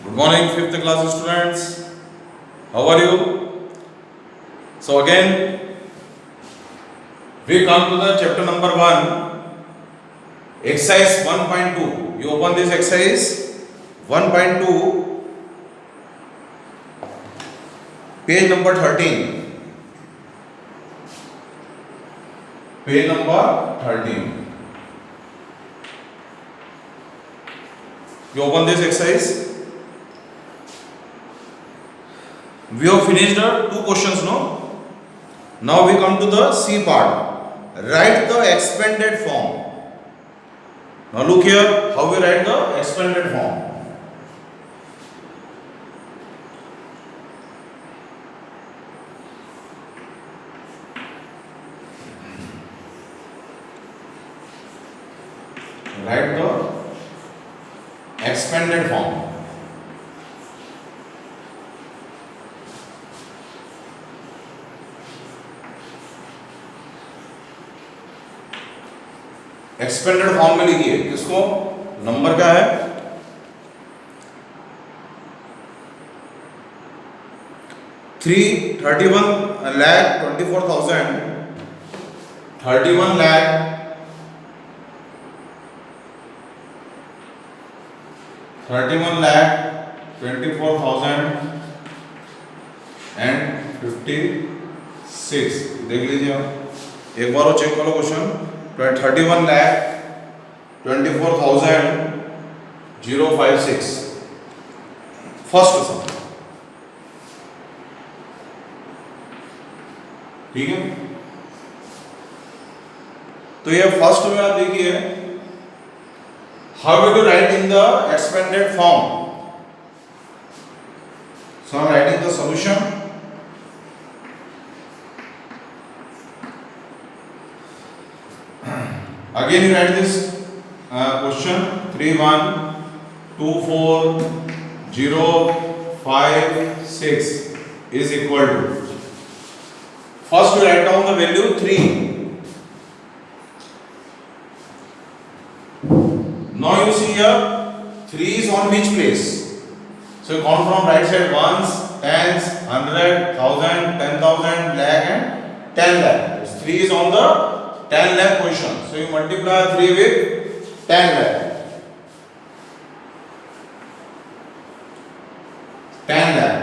Good morning, fifth class students. How are you? So again, we come to the chapter number 1, exercise 1.2. You open this exercise 1.2, page number 13. Page number 13. You open this exercise. We have finished the two questions, no? Now we come to the C part. Write the expanded form. Now look here how we write the expanded form. Write the expanded form. Expanded form में लिखिए किसको, number क्या है 31,24,000 31,24,056 देख लीजिए आप एक बार और चेक करो क्वेश्चन 31,24,056 फर्स्ट सम, ठीक है। तो ये फर्स्ट में आप देखिए how to write in the expanded form. So I am writing the solution. Again you write this question 31,24,056 is equal to, first we write down the value 3. Now you see here 3 is on which place, so you count from right side ones, tens, 100, 1000, 10,000, lakh and 10 lakh. 3 is on the 10 lakh position. So you multiply 3 with 10 lakh. 10 lakh.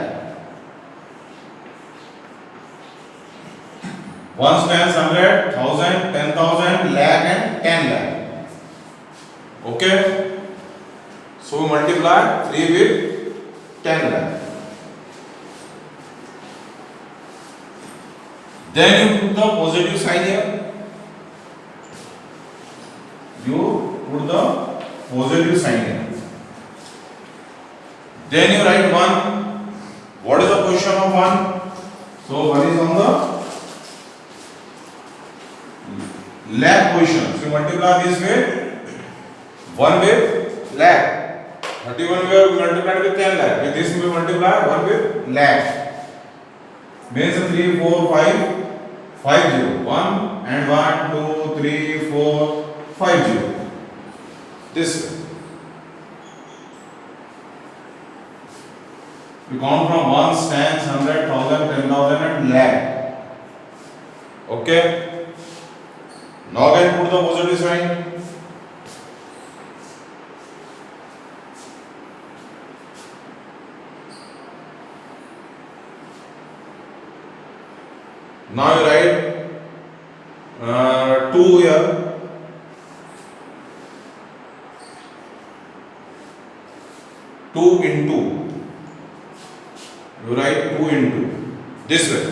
Ones, tens, 100, 1000, 10,000, lakh and 10 lakh. Okay. So we multiply 3 with 10 lakh. Then you put the positive sign here. You put the positive sign here. Then you write 1. What is the position of 1? So 1 is on the lakh position. So you multiply this with 1 with lakh. 31 we have multiplied with 10 lakh. With this we multiply 1 with lakh. Means 3, 4, 5, 5 0. 1 and 1, 2, 3, 4, 5 0. This way. We count from ones, tens, 100, 1000, 10,000 and lakh. Okay. Now again put the positive sign. Now you write 2 here. 2 into, you write 2 into this way.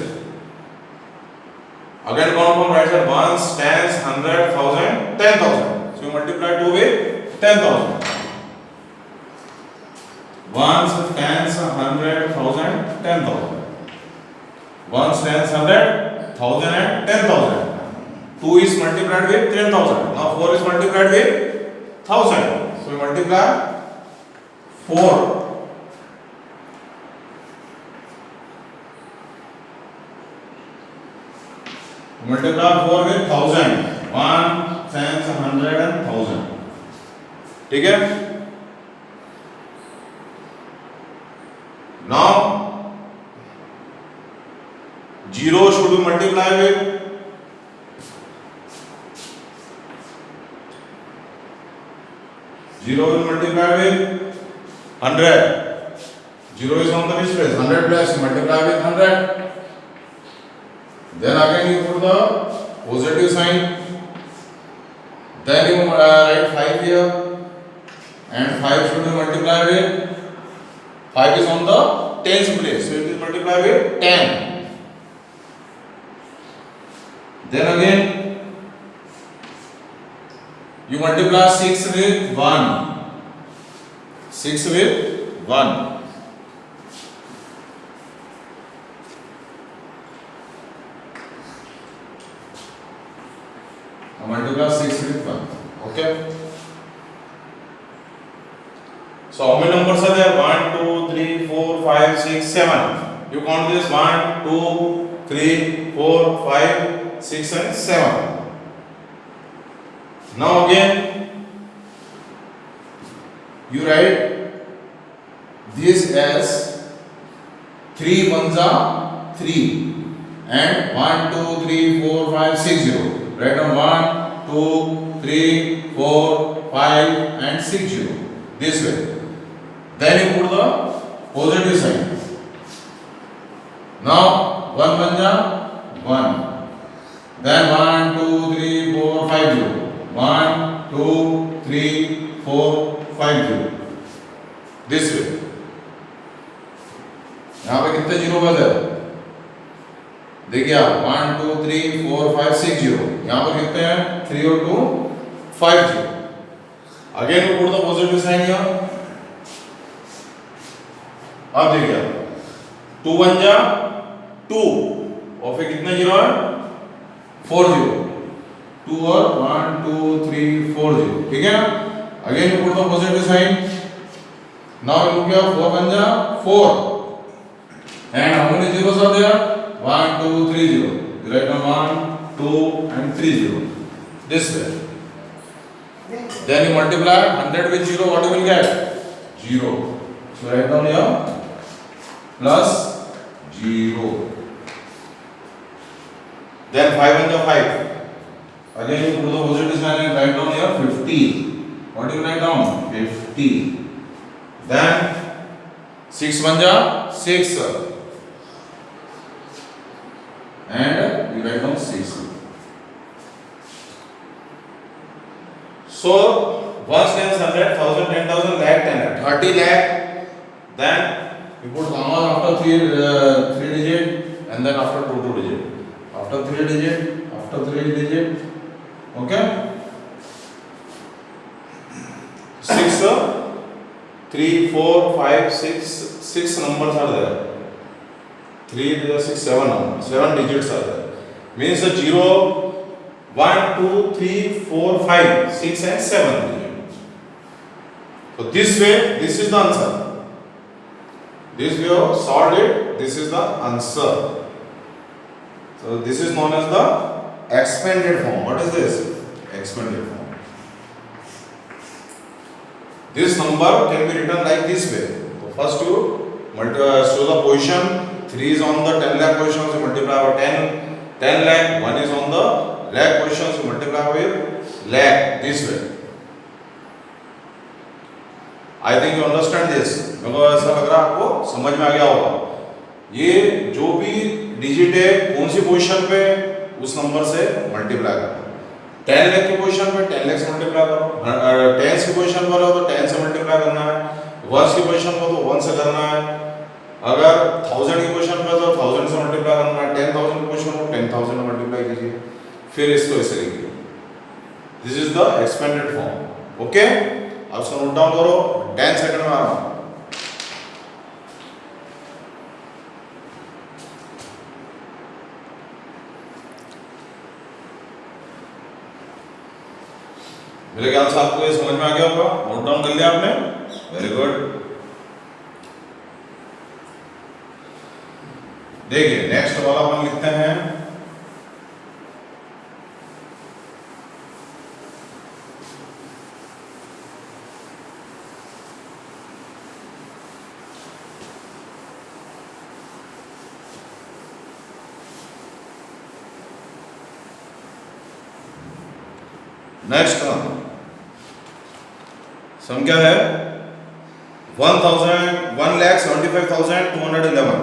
Again count from right side ones, tens, 100, 1000, 10,000. So you multiply 2 with 10,000. Ones, tens, 100, 1000, 10,000. Ones, tens, 100, 1000 and 10,000. 2 is multiplied with 10,000. Now 4 is multiplied with 1000. So we multiply 4. Multiply 4 with 1000. 1, tens, 100 and 1000. ठीक है। 0 should be multiplied with 0 will multiply with 100. 0 is on the which place? 100 place. Multiply with 100. Then again you put the positive sign. Then you write 5 here. And 5 should be multiplied with 5 is on the tens place. So it is multiplied with 10. Then again you multiply 6 with 1. 6 with 1. Now multiply 6 with 1. Okay. So how many numbers are there? 1, 2, 3, 4, 5, 6, 7. You count this 1, 2, 3, 4, 5, 6 and 7. Now again you write this as 3 ones are 3 and 1, 2, 3, 4, 5, 6, 0. Write down 1, 2, 3, 4, 5 and 6, 0. This way. Then you put the positive sign. Now 1 banja 1. Then 1, 2, 3, 4, 5, 0. 1, 2, 3, 4, 5, 0. This way. यहाँ पे कितने zero बचे? देखिए आप 1, 2, 3, 4, 5, 6, 0. यहाँ पर कितने हैं? 3 और 2, 5, 0. Again you put the positive sign here. अब देखिए 2 1 जा 2 और फिर कितने जीरो है? 4 0. 2 और 1, 2, 3, 4 0. ठीक है? Again you put the positive sign. Now you look here 4 1 जा 4. And how many zeros are there? 1, 2, 3 0. You write down 1, 2 and 3 0. This way. Then you multiply 100 with 0. What you will get? 0. So write down here plus 0. Then 5 and the 5. Again you put the positive sign and write down here 50. What do you write down? 50. Then 6 1 ja 6. And you write down 6. So 1 10 100 1000 10,000 lakh 10 lakh 30 lakh. Then you put comma after 3 digit and then after 2 digit. After 3 digit, after 3 digit. Okay. 6 3 4 5 6 numbers are there. 3 6 7 digits are there. Means the 0 1 2 3 4 5 6 and 7 digit. So this way, this is the answer. This we have solved it. This is the answer. So this is known as the expanded form. What is this? Expanded form. This number can be written like this way. So first you show the position. 3 is on the 10 lakh position, so multiply by 10. 10 lakh. 1 is on the lakh position, so multiply with lakh. This way. I think you understand this. मेरे को ऐसा लग रहा है आपको समझ में आ गया होगा। ये जो भी डिजिट है कौन सी पोजीशन पे उस नंबर से मल्टीप्लाई करो। 10 लाख की पोजीशन पे 10 लाख से मल्टीप्लाई करो। 10 की पोजीशन पर हो तो 10 से मल्टीप्लाई करना है। 1 की पोजीशन पर तो 1 से करना है। अगर 1000 की पोजीशन पर तो 1000 से मल्टीप्लाई करना है। 10,000 की पोजीशन पर 10,000 से मल्टीप्लाई कीजिए। फिर इसको ऐसे लिखिए। This is the expanded form. Okay, अब इसको नोट डाउन करो। 10 सेकंड में आ रहा हूं। मेरे ख्याल से आपको ये समझ में आ गया होगा। नोट डाउन कर लिया आपने? Very good. देखिए नेक्स्ट वाला अपन लिखते हैं नेक्स्ट सम क्या है 1,75,211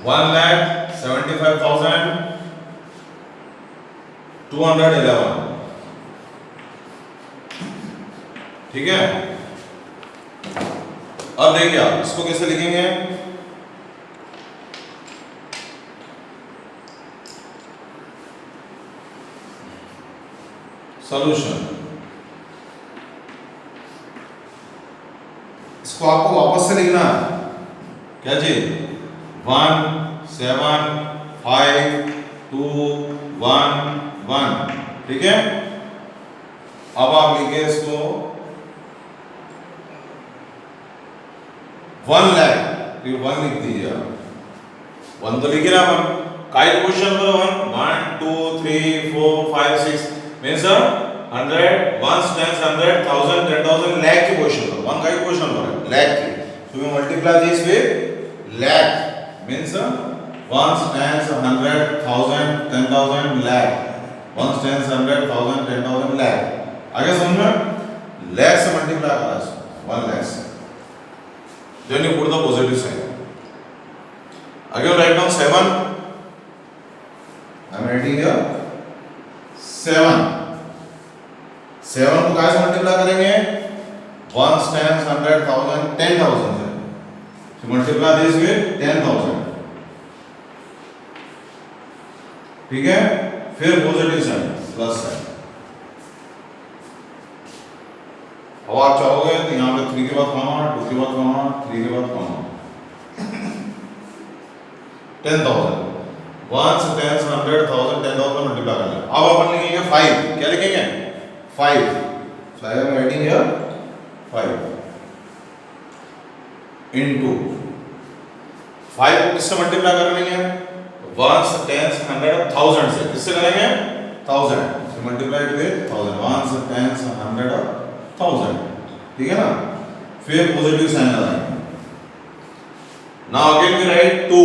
1,75,211 ठीक है। अब देखिए आप इसको कैसे लिखेंगे, सॉल्यूशन। इसको आपको वापस से लिखना है, क्या जी 1 7 5 2 1 1 ठीक है। अब आप लिखे इसको 1 लाख, ये 1 लिख दीजिए आप, 1 तो लिखे ना अपन काय क्वेश्चन पर 1 2 3 4 5 6 मींस 100 1 10 100 1000 10,000 लाख की क्वेश्चन पर 1 काय क्वेश्चन पर है लाख की, so we multiply this with lakh means 1 10 100 1000 10,000 lakh 1 10 100 1000 10,000 lakh। आगे समझ में lakh से मल्टीप्लाई करा इसको 1 lakh से, then you put the positive sign। Again write down 7, I am writing here 7 को कैसे मल्टीप्लाई करेंगे 1 10 100 1000 10,000 से, so multiply this with 10,000 ठीक है। फिर पॉजिटिव साइन प्लस साइन, अब आप चाहोगे तो यहाँ पे 3 के बाद कॉमा 2 के बाद कॉमा 3 के बाद कॉमा 10,000 1 से 10 से 100 1000 10,000 मल्टीप्लाई कर लें। अब अपन लिखेंगे 5, क्या लिखेंगे 5, so I am writing here 5 into 5 को किससे मल्टीप्लाई कर लेंगे 1 से 10 से 100 1000 से, किससे करेंगे 1000 से मल्टीप्लाई विद 1000 1 से 10 से 100 1000 ठीक है ना। फिर पॉजिटिव साइन लगाएंगे। नाउ अगेन वी राइट 2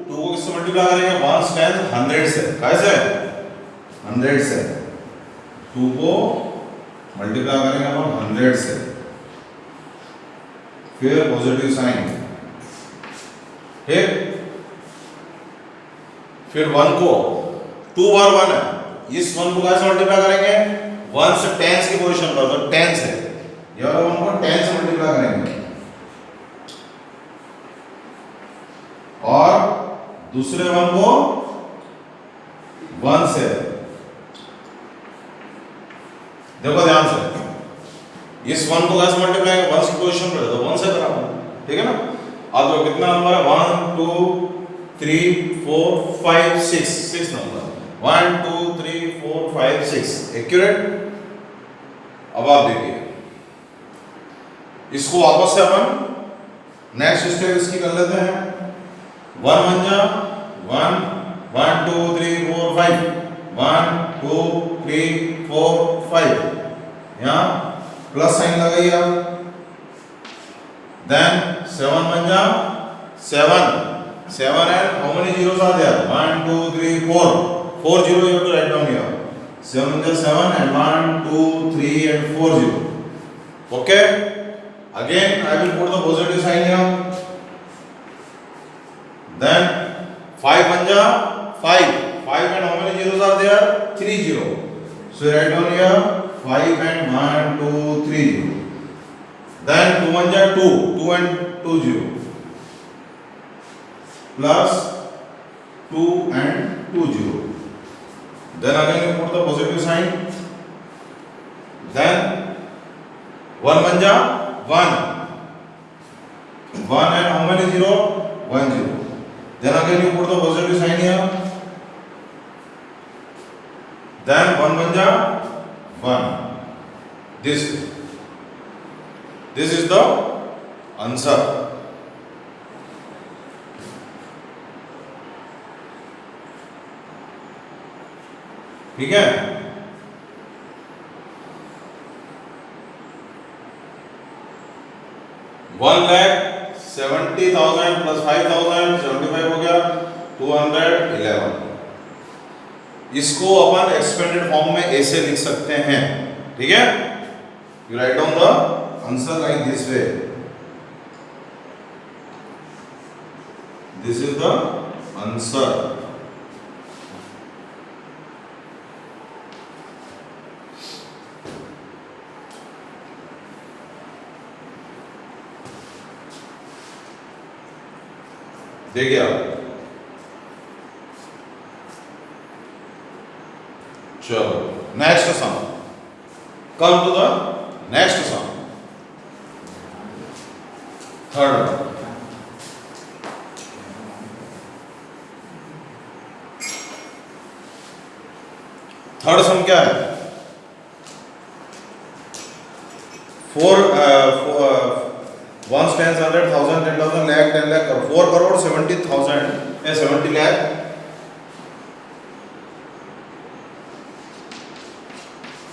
को किससे मल्टीप्लाई करेंगे 1 से 10 100 से, कैसे 100 से 2 को मल्टीप्लाई करेंगे अपन 100 से, फिर पॉजिटिव साइन ठीक। फिर 1 को 2 बार 1 है, इस 1 को कैसे मल्टीप्लाई करेंगे 1 से 10 की पोजीशन पर, तो 10 से ये वाला 1 को 10 से मल्टीप्लाई करेंगे, और दूसरे 1 को 1 से, देखो ध्यान से इस 1 को कैसे मल्टीप्लाई 1 की पोजीशन पर, तो 1 से बराबर ठीक है ना। अब तो कितना नंबर है 1 2 3 4 5 6 नंबर 1 2 3 4 5 6 एक्यूरेट। अब आप देखिए इसको वापस से अपन नेक्स्ट स्टेप इसकी कर लेते हैं 1 1 जा 1 1 2 3 4 5 1 2 3 4 5 यहाँ प्लस साइन लगाइए आप, देन 7 1 जा 7 7 and how many zeros are there 1 2 3 4 4 zero you have to write down here 7 is 7 and 1 2 3 and 4 0 okay। Again I will put the positive sign here, then 5 1 ja 5 and how many zeros are there 3 0, so write down here 5 and 1 2 3 0, then 2 1 ja 2 and 2 0 plus 2 and 2 0, then again you put the positive sign, then 1 1 ja 1 and how many 0 1 0, then again you put the positive sign here, then 1 1 ja 1, this is the answer। ठीक है। 1,70,000 plus 5,000 75 हो गया 211। इसको अपन expanded form में ऐसे लिख सकते हैं, ठीक है। You write down the answer like this way, this is the answer. देखिए आप, चलो next sum, come to the next sum, third. Third sum क्या है? Once, tens, 100,000, 10,000, lakh, 10 lakh, 4 crore 70,000 70 lakh,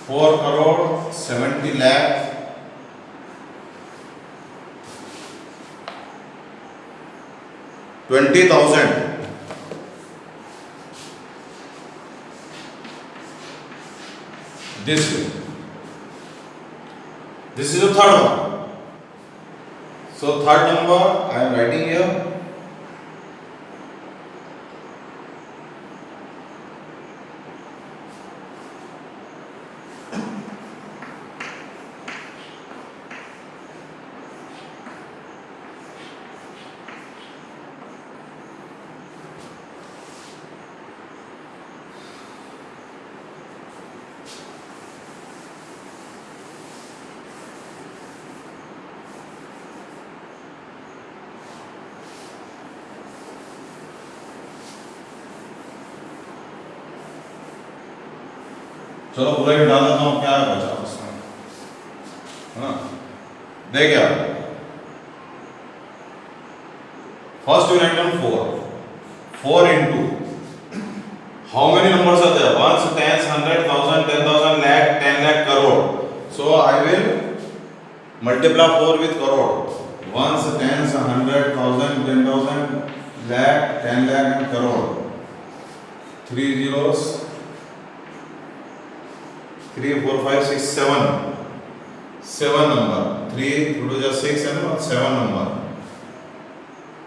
4 crore 70 lakh 20,000, this way. This is the third one. So third number I am writing here. चलो पूरा ही डाल देता हूँ, क्या है बचा उसमें, हाँ। देखिए आप, first you write down 4 into how many numbers are there? Ones, tens, 100,000, 10,000, lakh, 10 lakh, crore. So I will multiply 4 with crore. Ones, tens, 100,000, 10,000, lakh, 10 lakh and crore. 3 zeros, 3, 4, 5, 6, 7. 7 number. 3 2 to 6 and 7 number.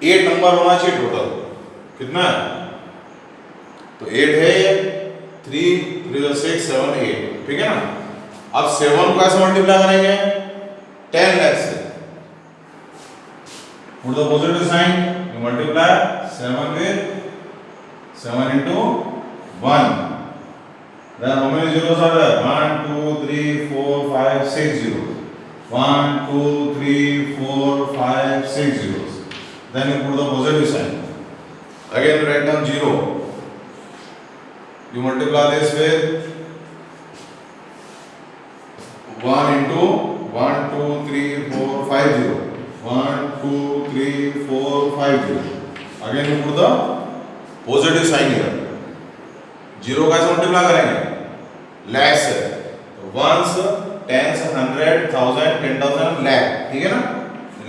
8 number होना चाहिए total. कितना है? तो 8 है ये, 3 3 6 7 8, ठीक है ना। अब 7 को कैसे मल्टीप्लाई करेंगे? 10 lakh से। Put the positive sign, you multiply 7 with 7 into 1. Then how many zeros are there? 1 2 3 4 5 6 zeros. 1 2 3 4 5 6 zeros. Then you put the positive sign. Again write down 0. You multiply this with 1 into 1 2 3 4 5 0. 1 2 3 4 5 0. Again you put the positive sign here. 0 कैसे multiply करेंगे? लैख से। Once, tens, 100,000, 10,000, lakh, ठीक है ना।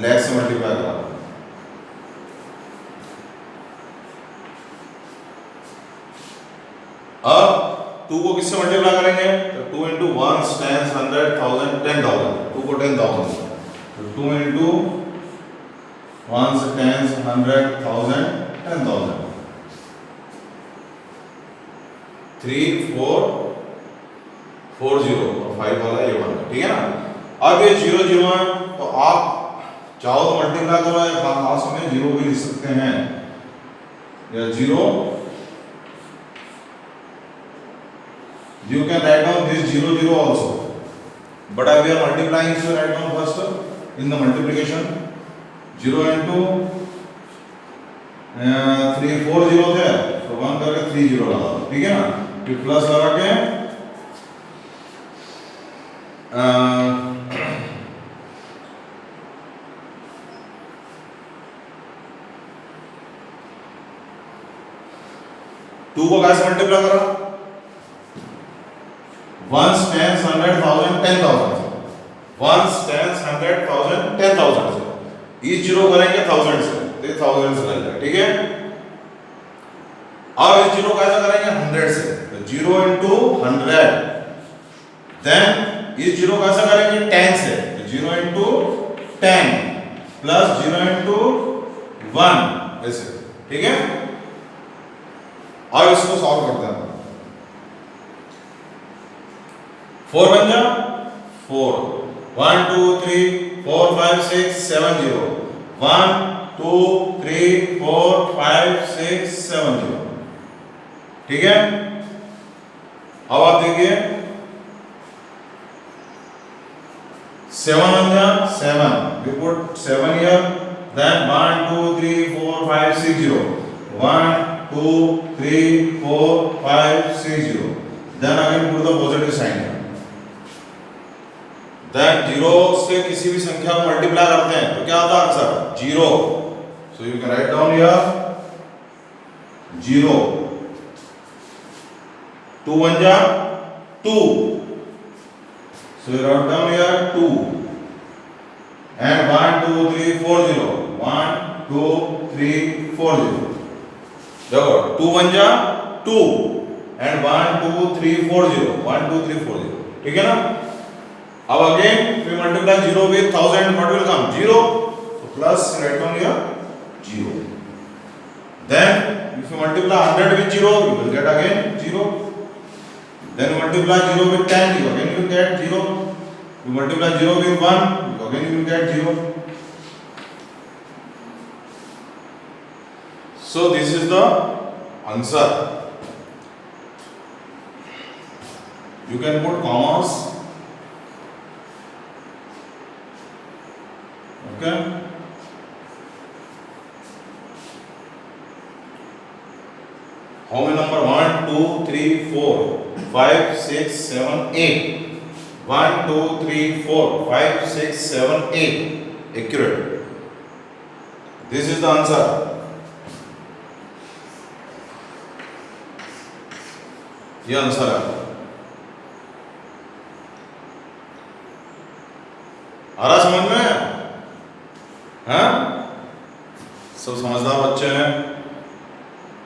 लैख से multiply करा। अब 2 को किससे मल्टीप्लाई करेंगे? तो 2 into वंस, टेंस, 100,000, 10,000। 2 को 10,000, तो 2 into वंस, टेंस, 100,000, 10,000। 3 4 4 0 और 5 वाला ये वाला, ठीक है ना। अब ये 0 0 है, तो आप चाहो तो मल्टीप्लाई करो या खास में 0 भी लिख सकते हैं, या 0 you can write down this 0 0 also, but we are multiplying, so write down first in the multiplication 0 into 3 4 0 थे, तो 1 करके 3 0 लगा दो, ठीक है ना। फिर प्लस लगा के 2 को कैसे मल्टीप्लाई करा? वंस, टेंस, 100,000, 10,000 से। वंस, टेंस, 100,000, 10,000 से। इस 0 करेंगे 1000 से, तो 1000 से लगेगा, ठीक है। अब इस 0 कैसे करेंगे? 100 से। तो 0 into 100, देन इस 0 कैसा करेंगे 10 से, तो 0 into 10 प्लस 0 into 1 ऐसे, ठीक है। अब इसको सॉल्व करते हैं। 4 बन जा 4, 1 2 3 4 5 6 7 0, 1 2 3 4 5 6 7 0, ठीक है। अब आप देखिए 7 on the 7, we put 7 here, then 1 2 3 4 5 6 0, 1 2 3 4 5 6 0, then again put the positive sign here, then 0 से किसी भी संख्या को मल्टीप्लाई करते हैं तो क्या आता है answer 0, so you can write down here 0, 2 1 जा 2, so you write down here 2, and 1 2 3 4 0, 1 2 3 4 0, देखो 2 1 जा 2 and 1 2 3 4 0, 1 2 3 4 0, ठीक है ना। अब again we multiply 0 with 1000, what will come 0, so plus write down here 0, then if you multiply 100 with 0 you will get again 0, then you multiply 0 with 10 you again will get 0, you multiply 0 with 1 you again will get 0. So this is the answer. You can put commas, okay. How many number 1 2 3 4 5 6 7 8, 1 2 3 4 5 6 7 8 accurate. This is the answer. ये answer है। आ रहा समझ में? हैं? सब समझदार बच्चे हैं,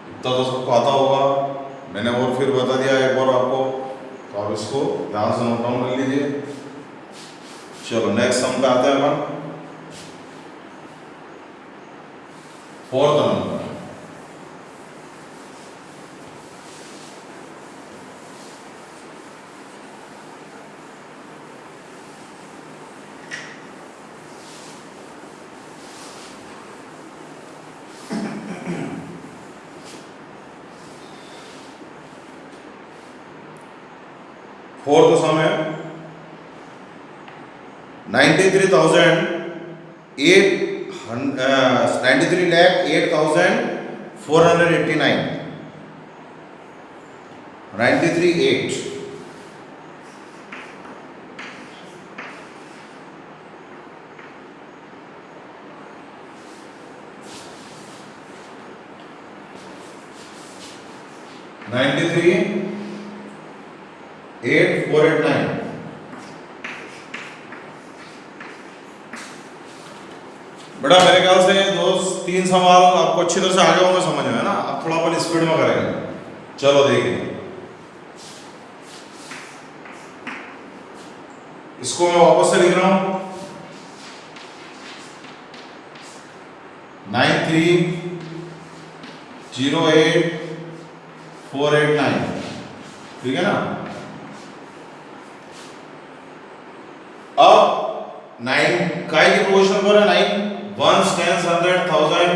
इतना तो सबको आता होगा। मैंने और फिर बता दिया एक बार आपको, तो आप इसको ध्यान से नोट डाउन कर लीजिए। चलो नेक्स्ट सम पे आते हैं अपन। 4th नंबर, फोर्थ सम है 93,08,489, 93,8. बेटा मेरे ख्याल से 2-3 सवाल आपको अच्छी तरह से आ गए होंगे समझ में, है ना। अब थोड़ा अपन स्पीड में करेंगे। चलो देखिए, इसको मैं वापस से लिख रहा हूं 93,08,489, ठीक है ना। अब 9 काय की पोजीशन पर है 9, 1 10 100 1000,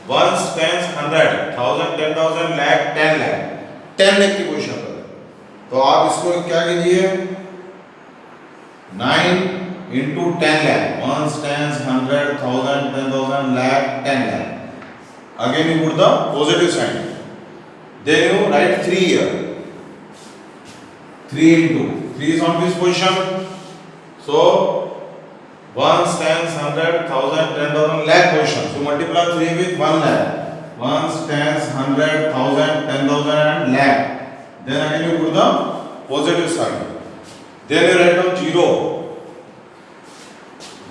1 10 100 1000 10,000 लाख 10 लाख 10 लाख की पोजीशन पर है। तो आप इसको क्या कीजिए 9 into 10 lakh, 1 10 100 1000 10,000 lakh 10 lakh. Again you put the positive sign, then you write 3 here, 3 into 3 is on this position, so 1 10 100 1000 10,000 lakh position, so multiply 3 with 1 lakh, 1 10 100 1000 10,000 and lakh, then again you put the positive sign, then you write down 0.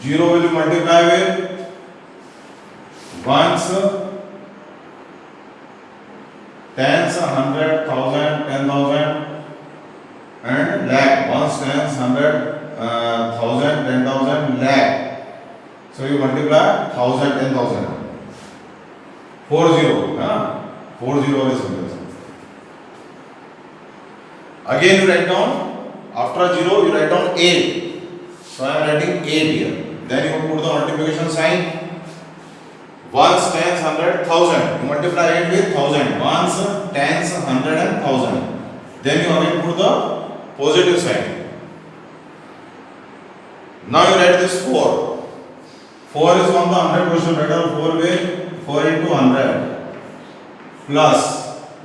0 will multiply with ones tens, hundred, thousand, 10,000 and lakh. Ones, tens, hundred, thousand, 10,000, lakh. So you multiply 1,000, 10,000. 40, huh? 40 is something. Again you write down, after 0 you write down 8. So I am writing 8 here. Then you put the multiplication sign. Ones, tens, hundred, thousand. You multiply it with thousand. Ones, tens, hundred and thousand. Then you again put the positive sign. Now you write this 4. 4 is on the 100 question. Write down 4 with 4 into 100 plus.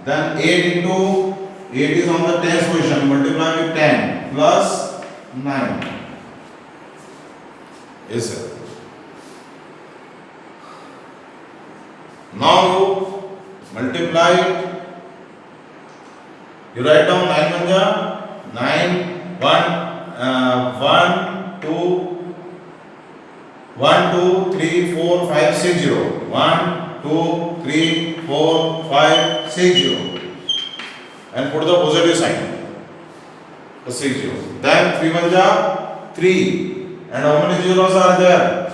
Then 8 into 8 is on the tens position. Multiply with 10 plus 9. Yes, sir. Now you multiply it. You write down 9 manja, 9, 1, 2, 3, 4, 5, 6, 0. 1, 2, 3, 4, 5, 6, 0. And put the positive sign. The 6, 0. Then 3 manja, 3. And how many zeros are there?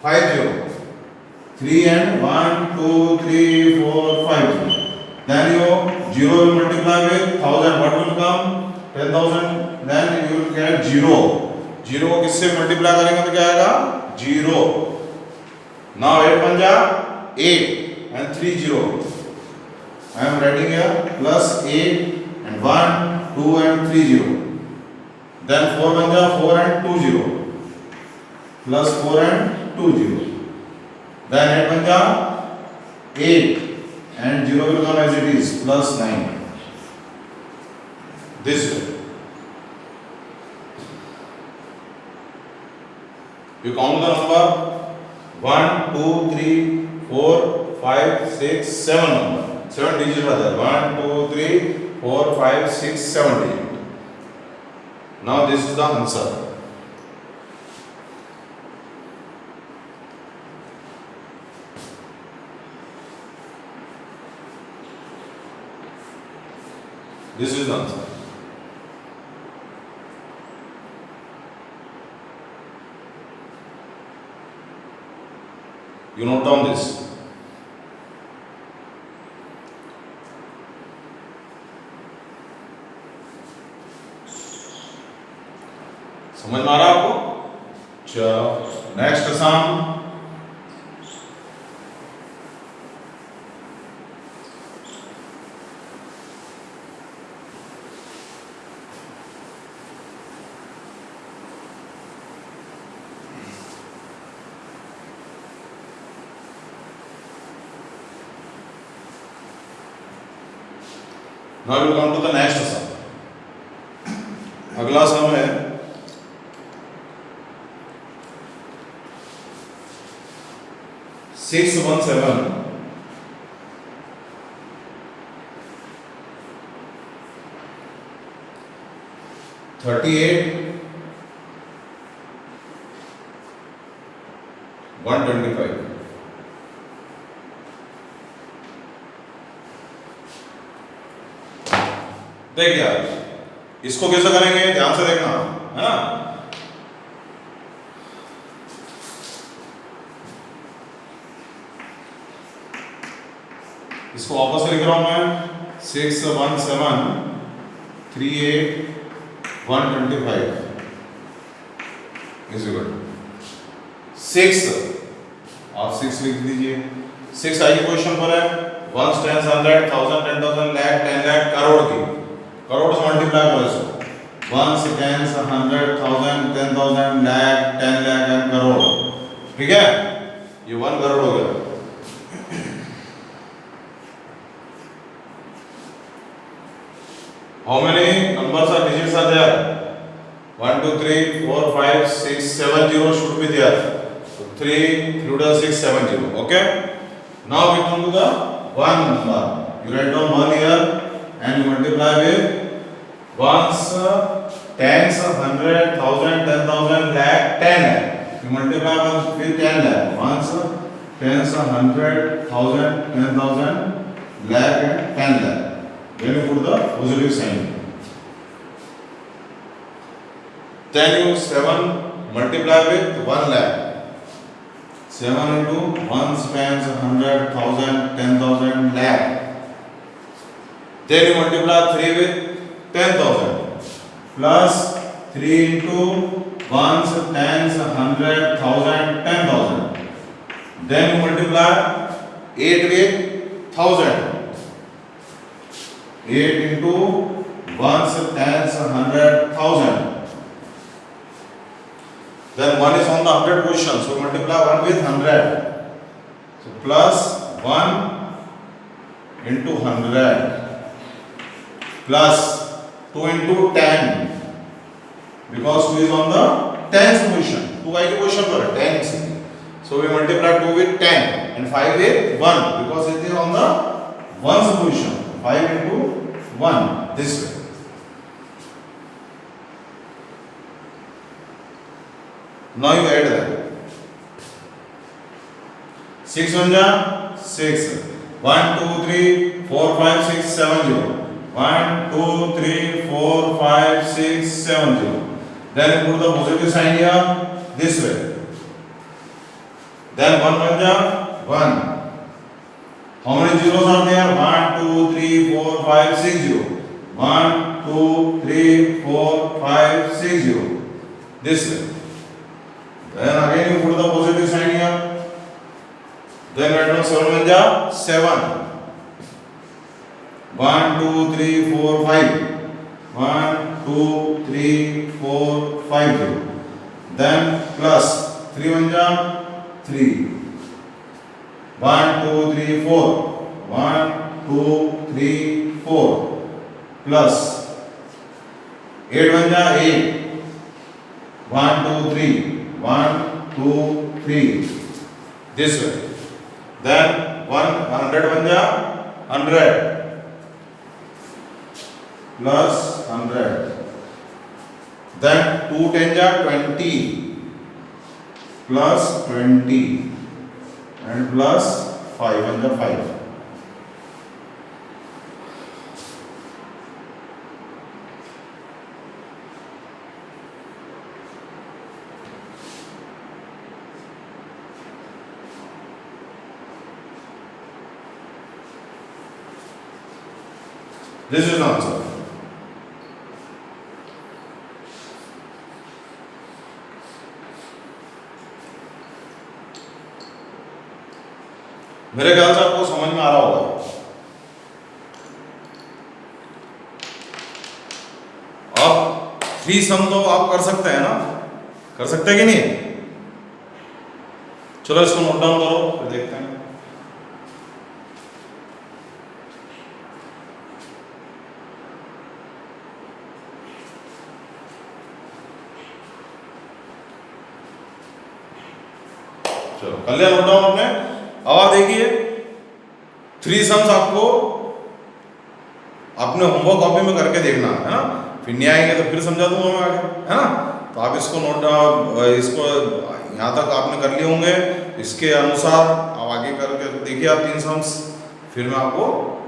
5 0. 3 and 1, 2, 3, 4, 5. Then you 0 will multiply with 1000. What will come? 10,000. Then you will get 0. 0 को किससे multiply करेंगे तो क्या आएगा? 0. Now 8 पंजा 8 and 3 0. I am writing here plus 8 and 1, 2 and 3 0. Then 4 पंजा 4 and 2 0. Plus 4 and 2 0. Then 8 पंजा 8 and 0 will come as it is plus 9. This way. You count the number 1, 2, 3, 4, 5, 6, 7 number. 7 digits are there. 1, 2, 3, 4, 5, 6, 7 digits. Now this is the answer. This is the answer. You note down this. समझ में आ रहा है आपको? चलो next some. Now we will come to the next sum. अगला सम है 617 38 125. देख यार इसको कैसे करेंगे, ध्यान से देखना है ना. इसको वापस से लिख रहा हूं मैं. 617 38 125 इज इक्वल 6. आप 6 लिख दीजिए. 6 आई की पोजीशन पर है. 1 10 100 1000 10,000 lakh 10 lakh करोड़ की. करोड़ से मल्टीप्लाई करो इसको. 1 10 100 1000 10,000 lakh 10 lakh एंड करोड़. ठीक है, ये 1 करोड़ हो गया. How many numbers or digits are there? 1 2 3 4 5 6 7 0 should be there. So 3 3 6 7 0. Okay. Now we come to the one number. You write down 1 here and you multiply with ones, tens, 100, 1000, 10,000, lakh, 10 lakh. You multiply with 10 lakh. Ones, tens, 100, 1000, 10,000, lakh and 10 lakh. Then you put the positive sign. Then you 7 multiply with 1 lakh. 7 into 1 spans 100, 1000, 10,000 lakh. Then you multiply 3 with 10,000 plus 3 into 1s, 10s, 100, 1000, 10,000. Then you multiply 8 with 1000. 8 into 1s, 10s, 100, 1000. Then 1 is on the 100 position, so multiply 1 with 100. So plus 1 into 100 plus 2 into 10, because 2 is on the 10th position. 2 की position पर 10 is. So we multiply 2 with 10 and 5 with 1, because it is on the 1st position. 5 into 1 this way. Now you add that. 6 1 ja 6. 1 2 3 4 5 6 7 0. 1 2 3 4 5 6 7 0. Then you put the positive sign here this way. Then 1 1 ja 1. How many zeros are there? 1 2 3 4 5 6 0. 1 2 3 4 5 6 0. This way. Then again you put the positive sign here. Then write down 7 1 ja 7. 1 2 3 4 5. 1 2 3 4 5 0. Then plus 3 1 ja 3. 1 2 3 4. 1 2 3 4 plus 8 1 ja 8. 1 2 3. 1 2 3 this way. Then 100 1 ja 100 plus 100. Then 2 10 ja 20 plus 20 and plus 5 1 ja 5. This is the answer. मेरे ख्याल से आपको समझ में आ रहा होगा. अब 3 सम तो आप कर सकते हैं ना, कर सकते हैं कि नहीं? चलो इसको नोट डाउन करो, फिर देखते हैं. चलो कर लिया नोट डाउन आपने. अब आप देखिए 3 सम्स आपको अपने होमवर्क कॉपी में करके देखना है ना. फिर नहीं आएंगे तो फिर समझा दूंगा मैं आगे, है ना. तो आप इसको इसको यहाँ तक आपने कर लिए होंगे. इसके अनुसार आप आगे करके देखिए आप 3 सम्स, फिर मैं आपको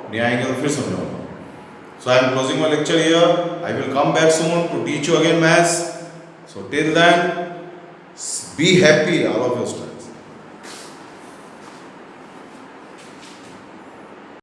नहीं आएंगे तो फिर समझाऊंगा. So I am closing my lecture here. I will come back soon to teach you again maths. So till then, be happy all of you.